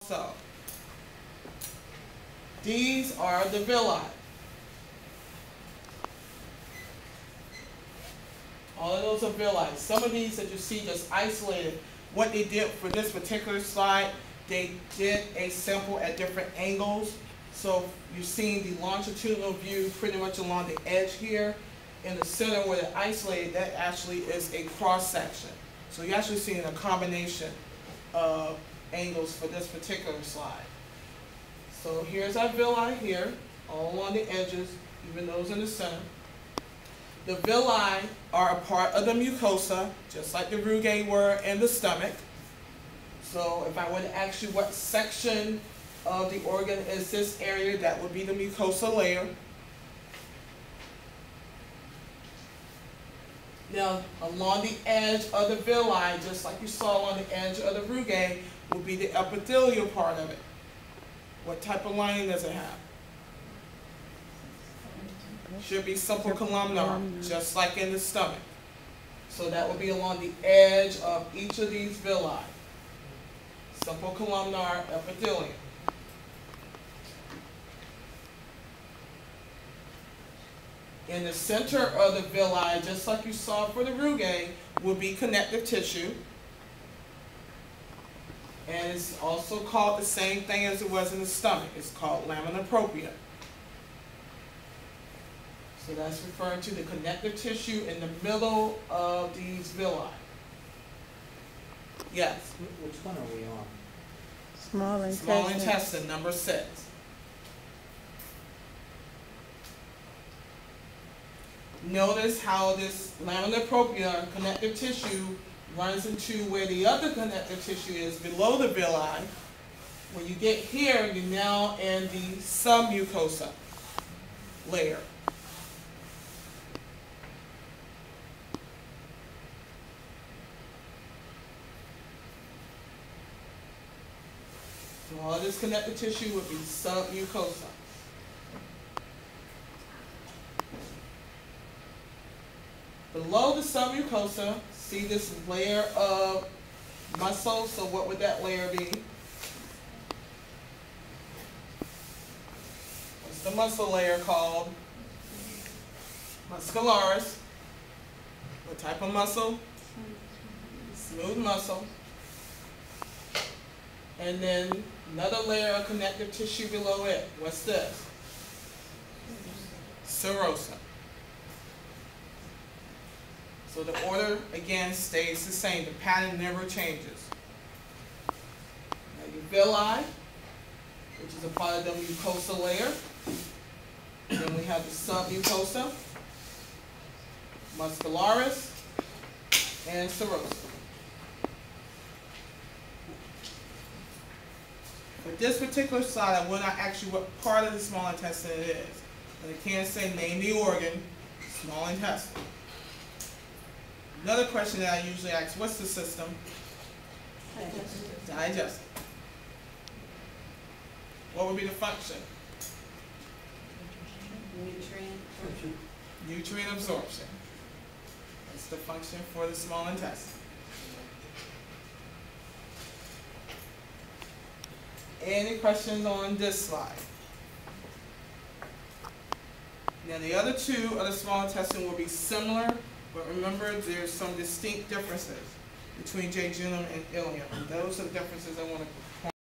So, these are the villi. All of those are villi. Some of these that you see just isolated, what they did for this particular slide, they did a sample at different angles. So you're seeing the longitudinal view pretty much along the edge here. In the center where they're isolated, that actually is a cross section. So you're actually seeing a combination of angles for this particular slide. So here's our villi here, all along the edges, even those in the center. The villi are a part of the mucosa, just like the rugae were in the stomach. So if I were to ask you what section of the organ is this area, that would be the mucosa layer. Now, along the edge of the villi, just like you saw along the edge of the rugae, will be the epithelial part of it. What type of lining does it have? Should be simple columnar, just like in the stomach. So that will be along the edge of each of these villi. Simple columnar epithelium. In the center of the villi, just like you saw for the rugae, will be connective tissue. And it's also called the same thing as it was in the stomach. It's called lamina propria. So that's referring to the connective tissue in the middle of these villi. Yes? Which one are we on? Small intestine. Small intestine, number 6. Notice how this lamina propria connective tissue runs into where the other connective tissue is below the villi. When you get here, you're now in the submucosa layer. So all this connective tissue would be submucosa. Below the submucosa, see this layer of muscle, so what would that layer be? What's the muscle layer called? Muscularis. What type of muscle? Smooth muscle. And then another layer of connective tissue below it. What's this? Serosa. So the order, again, stays the same. The pattern never changes. Now your villi, which is a part of the mucosa layer. Then we have the submucosa, muscularis, and serosa. For this particular slide, I will not ask you what part of the small intestine it is. But I can say name the organ, small intestine. Another question that I usually ask, what's the system? Digestive. What would be the function? Nutrient absorption. That's the function for the small intestine. Any questions on this slide? Now the other two of the small intestine will be similar, but remember there's some distinct differences between jejunum and ileum. And those are the differences I want to